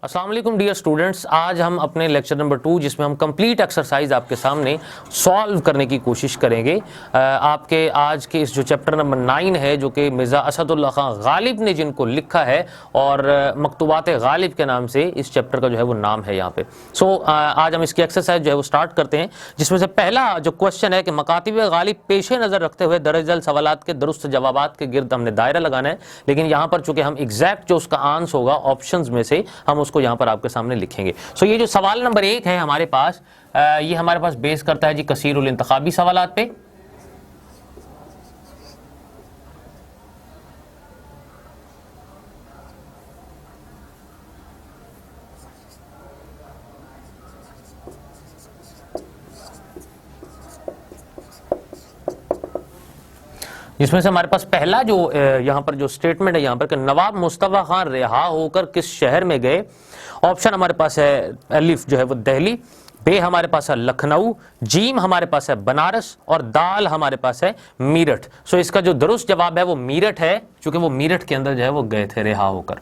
अस्सलाम वालेकुम dear students, आज हम अपने लेक्चर नंबर 2 जिसमें हम कंप्लीट एक्सरसाइज आपके सामने सॉल्व करने की कोशिश करेंगे। आपके आज के इस जो चैप्टर नंबर 9 है जो कि मिर्ज़ा असदुल्लाह खां गालिब ने जिनको लिखा है और मकतूबात गालिब के नाम से इस चैप्टर का जो है वो नाम है यहाँ पे। आज हम इसकी एक्सरसाइज जो है वो स्टार्ट करते हैं, जिसमें से पहला जो क्वेश्चन है कि मकातिब गालिब पेश नज़र रखते हुए दरअसल सवालात के दुरुस्त जवाबात के गिर्द हमने दायरा लगाना है, लेकिन यहाँ पर चूंकि हम एग्जैक्ट जो उसका आंसर होगा ऑप्शंस में से हम उसको यहां पर आपके सामने लिखेंगे। ये जो सवाल नंबर 1 है हमारे पास, ये हमारे पास बेस करता है जी कसीरुल इंतखाबी सवालात पे। जिसमें से हमारे पास पहला जो यहाँ पर जो स्टेटमेंट है यहाँ पर कि नवाब मुस्तफा खान रिहा होकर किस शहर में गए। ऑप्शन हमारे पास है अलिफ जो है वो दिल्ली, बे हमारे पास है लखनऊ, जीम हमारे पास है बनारस और दाल हमारे पास है मीरठ। इसका जो दुरुस्त जवाब है वो मीरठ है, क्योंकि वो मीरठ के अंदर जो है वो गए थे रिहा होकर।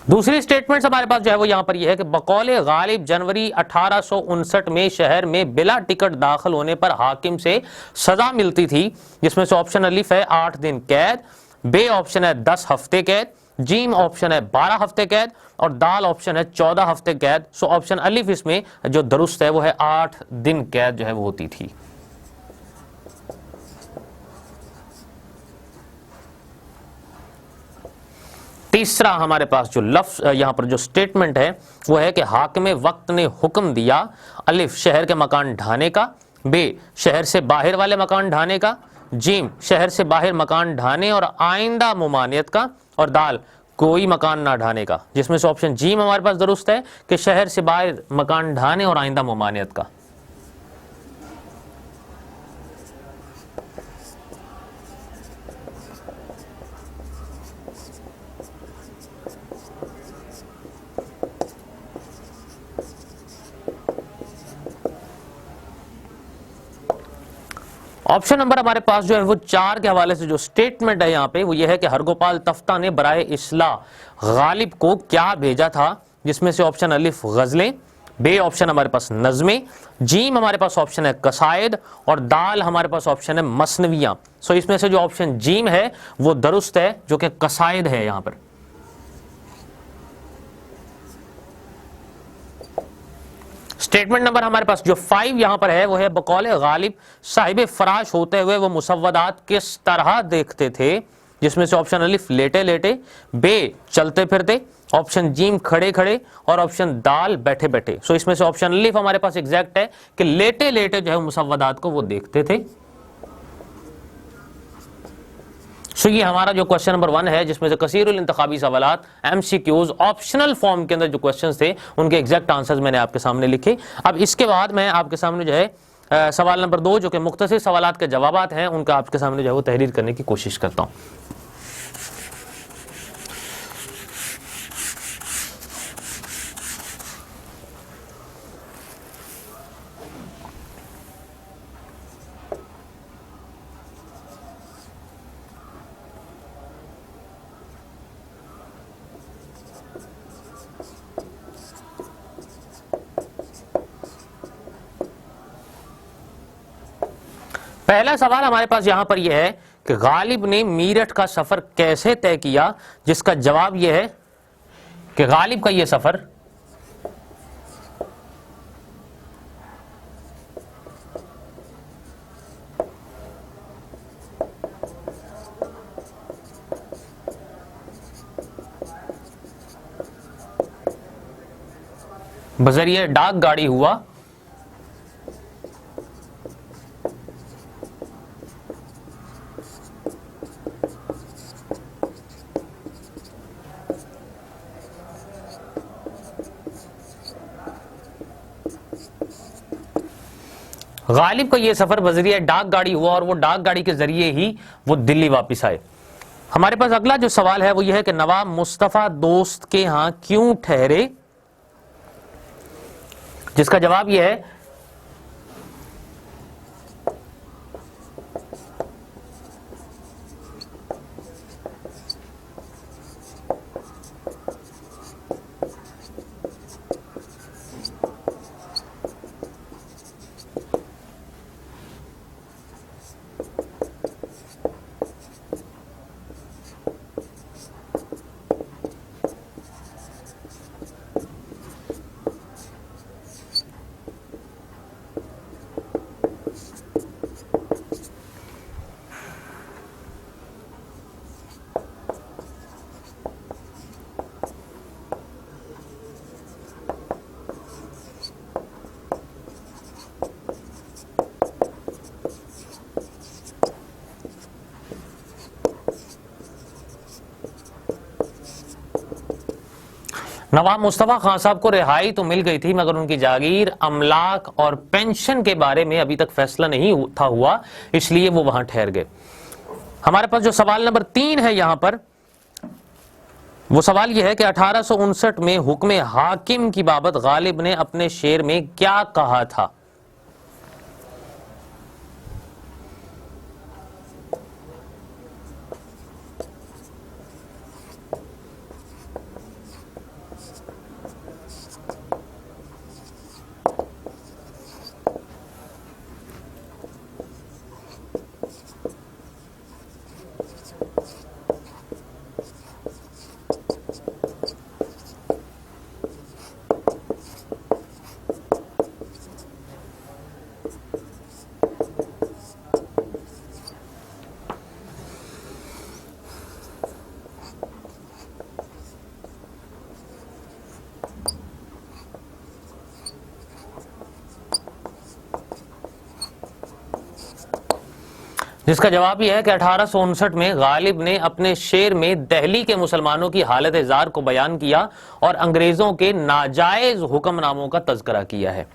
दूसरी स्टेटमेंट हमारे पास जो है वो यहां पर यह है कि बकौले गालिब जनवरी 1859 में शहर में बिला टिकट दाखिल होने पर हाकिम से सजा मिलती थी, जिसमें से ऑप्शन अलिफ है 8 दिन कैद, बे ऑप्शन है 10 हफ्ते कैद, जीम ऑप्शन है 12 हफ्ते कैद और दाल ऑप्शन है 14 हफ्ते कैद। ऑप्शन अलिफ इसमें जो दुरुस्त है वो है 8 दिन कैद जो है वो होती थी। तीसरा हमारे पास जो लफ्ज यहां पर जो स्टेटमेंट है वो है कि हाकिम वक्त ने हुक्म दिया अलिफ शहर के मकान ढाने का, बे शहर से बाहर वाले मकान ढाने का, जीम शहर से बाहर मकान ढाने और आइंदा मुमानियत का और दाल कोई मकान ना ढाने का। जिसमें से ऑप्शन जीम हमारे पास दुरुस्त है कि शहर से बाहर मकान ढाने और आइंदा मुमानियत का। ऑप्शन नंबर हमारे पास जो है वो 4 के हवाले से जो स्टेटमेंट है यहाँ पे वो ये है कि हरगोपाल तफ्ता ने बराए इस्लाह गालिब को क्या भेजा था। जिसमें से ऑप्शन अलिफ गजलें, बे ऑप्शन हमारे पास नज़में, जीम हमारे पास ऑप्शन है कसायद और दाल हमारे पास ऑप्शन है मसनवियां। इसमें से जो ऑप्शन जीम है वो दुरुस्त है, जो कि कसायद है यहाँ पर। स्टेटमेंट नंबर हमारे पास जो 5 यहां पर है वो है बकौले गालिब साहिब फराश होते हुए वो मुसव्वदात किस तरह देखते थे। जिसमें से ऑप्शन अलिफ लेटे लेटे, बे चलते फिरते, ऑप्शन जीम खड़े खड़े और ऑप्शन दाल बैठे बैठे। इसमें से ऑप्शन अलिफ हमारे पास एग्जैक्ट है कि लेटे लेटे जो है मुसव्वदात को वो देखते थे। ये हमारा जो क्वेश्चन नंबर 1 है, जिसमें से कसीरुल इंतखाबी सवालात एमसीक्यूज ऑप्शनल फॉर्म के अंदर जो क्वेश्चंस थे उनके एग्जैक्ट आंसर्स मैंने आपके सामने लिखे। अब इसके बाद मैं आपके सामने जो है सवाल नंबर 2 जो कि मुख्तसर सवालात के जवाबात हैं उनका आपके सामने जो है वो तहरीर करने की कोशिश करता हूँ। पहला सवाल हमारे पास यहां पर यह है कि गालिब ने मीरठ का सफर कैसे तय किया। जिसका जवाब यह है कि गालिब का यह सफर बजरिए डाक गाड़ी हुआ। गालिब का यह सफर बजरिया डाक गाड़ी हुआ और वो डाक गाड़ी के जरिए ही वो दिल्ली वापस आए। हमारे पास अगला जो सवाल है वो यह है कि नवाब मुस्तफा दोस्त के यहां क्यों ठहरे। जिसका जवाब यह है नवाब मुस्तफ़ा खान साहब को रिहाई तो मिल गई थी, मगर उनकी जागीर, अमलाक और पेंशन के बारे में अभी तक फैसला नहीं था हुआ, इसलिए वो वहां ठहर गए। हमारे पास जो सवाल नंबर 3 है यहां पर, वो सवाल यह है कि 1859 में हुक्म हाकिम की बाबत गालिब ने अपने शेर में क्या कहा था? जिसका जवाब यह है कि 1859 में गालिब ने अपने शेर में दिल्ली के मुसलमानों की हालत जार को बयान किया और अंग्रेजों के नाजायज हुक्मनामों का तज़किरा किया है।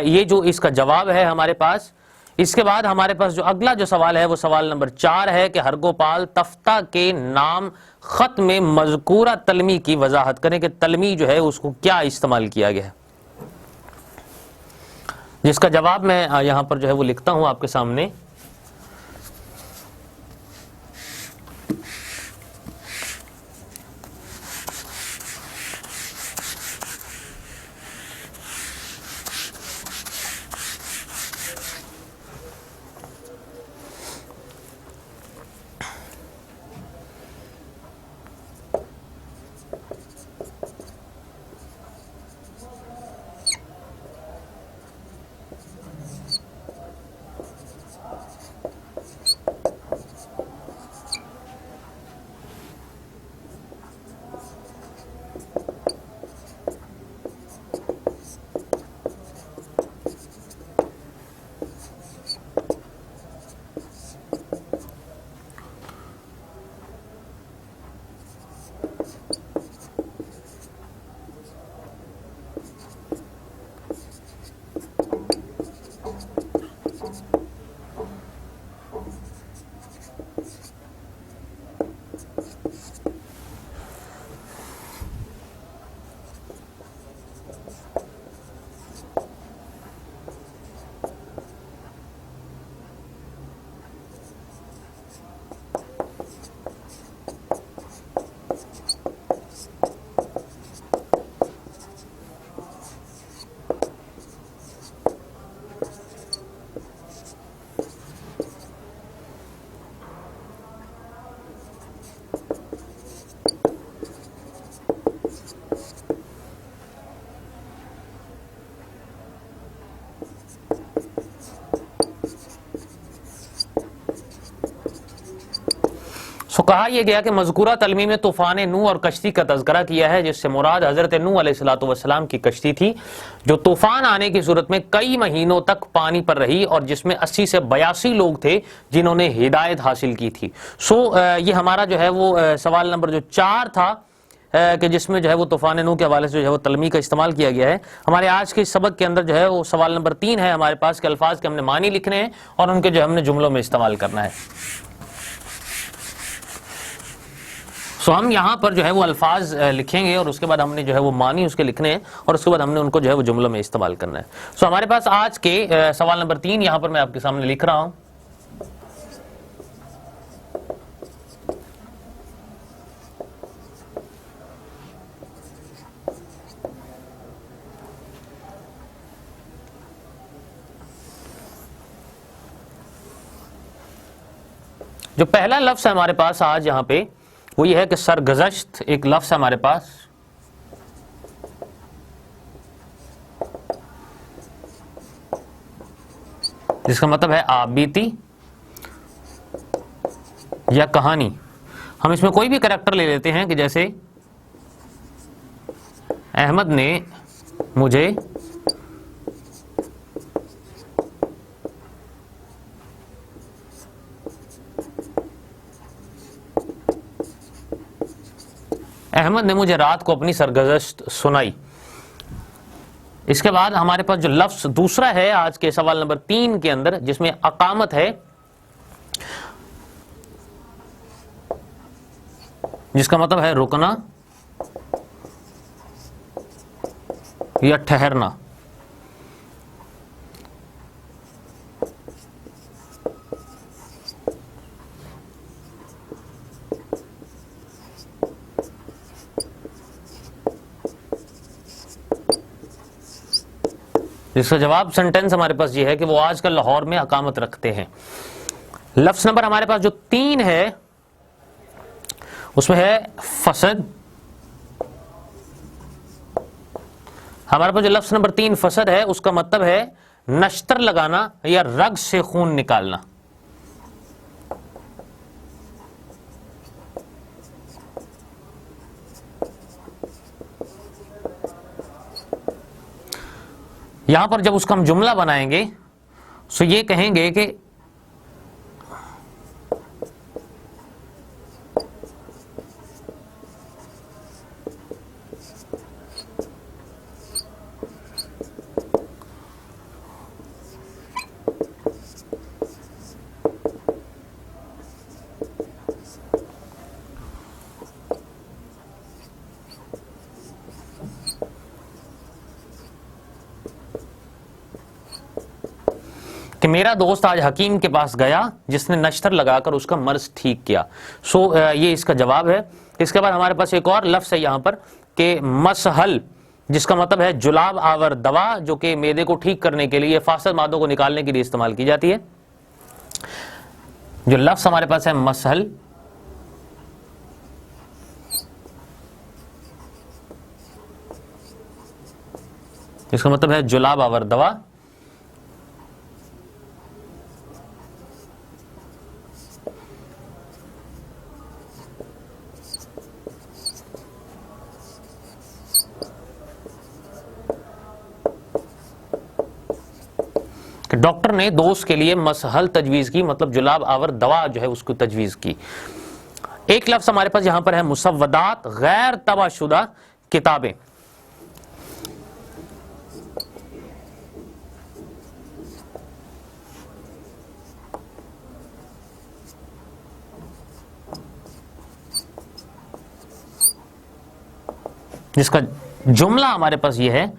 ये जो इसका जवाब है हमारे पास। इसके बाद हमारे पास जो अगला जो सवाल है वो सवाल नंबर 4 है कि हरगोपाल तफ्ता के नाम खत में मज़कूरा तलमी की वजाहत करें कि तलमी जो है उसको क्या इस्तेमाल किया गया है। जिसका जवाब मैं यहां पर जो है वो लिखता हूं आपके सामने। कहा यह गया कि मज़कूरा तलमी में तूफ़ान नूह और कश्ती का तज़किरा किया है, जिससे मुराद हज़रत नूह अलैहिस्सलातु वस्सलाम की कश्ती थी, जो तूफ़ान आने की सूरत में कई महीनों तक पानी पर रही और जिसमें 80 से 82 लोग थे जिन्होंने हिदायत हासिल की थी। ये हमारा जो है वो सवाल नंबर जो 4 था कि जिसमें जो है वो तूफ़ान नूह के हवाले से जो है वो तलमी का इस्तेमाल किया गया है। हमारे आज के सबक के अंदर जो है वो सवाल नंबर 3 है हमारे पास के अल्फाज के हमने मानी लिखने हैं और उनके जो हमने जुमलों में इस्तेमाल करना है। हम यहाँ पर जो है वो अल्फाज लिखेंगे और उसके बाद हमने जो है वो मानी उसके लिखने हैं और उसके बाद हमने उनको जो है वो जुमलों में इस्तेमाल करना है। हमारे पास आज के सवाल नंबर 3 यहाँ पर मैं आपके सामने लिख रहा हूँ। जो पहला लफ्ज है हमारे पास आज यहाँ पे वो ये है कि सरगज़श्त एक लफ्ज है हमारे पास। जिसका मतलब है आबीती या कहानी। हम इसमें कोई भी कैरेक्टर ले लेते हैं कि जैसे अहमद ने मुझे अहमद ने मुझे रात को अपनी सरगुज़श्त सुनाई। इसके बाद हमारे पास जो लफ्ज दूसरा है आज के सवाल नंबर 3 के अंदर, जिसमें अकामत है, जिसका मतलब है रुकना या ठहरना। इसका जवाब सेंटेंस हमारे पास ये है कि वो आजकल लाहौर में अकामत रखते हैं। लफ्ज नंबर हमारे पास जो 3 है उसमें है फसद। हमारे पास जो लफ्ज नंबर 3 फसद है उसका मतलब है नश्तर लगाना या रग से खून निकालना। यहां पर जब उसका हम जुमला बनाएंगे तो ये कहेंगे कि मेरा दोस्त आज हकीम के पास गया जिसने नश्तर लगाकर उसका मर्ज ठीक किया। ये इसका जवाब है। इसके बाद हमारे पास एक और लफ्ज है यहां पर कि मसहल, जिसका मतलब है जुलाब आवर दवा, जो कि मैदे को ठीक करने के लिए, फासद मादों को निकालने के लिए इस्तेमाल की जाती है। जो लफ्ज हमारे पास है मसहल, इसका मतलब है जुलाब आवर दवा। डॉक्टर ने दोस्त के लिए मसहल तजवीज की, मतलब जुलाब आवर दवा जो है उसको तजवीज की। एक लफ्ज हमारे पास यहां पर है मुसव्वदात, गैर तबाशुदा किताबें। जिसका जुमला हमारे पास यह है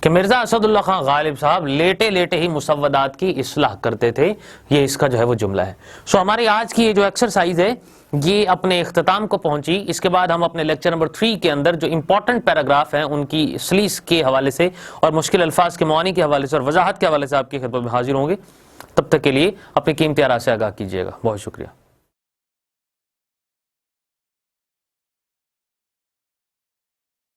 कि मिर्जा असदुल्ला खान गालिब साहब लेटे लेटे ही मुसव्वदात की इस्लाह करते थे। ये इसका जो है वो जुमला है। हमारी आज की ये जो एक्सरसाइज है ये अपने इख्तिताम को पहुंची। इसके बाद हम अपने लेक्चर नंबर 3 के अंदर जो इंपॉर्टेंट पैराग्राफ हैं उनकी सलीस के हवाले से और मुश्किल अल्फाज के मानी के हवाले से और वजाहत के हवाले से आपकी खिदमत में हाजिर होंगे। तब तक के लिए अपनी कीमती आरा से आगाह कीजिएगा। बहुत शुक्रिया।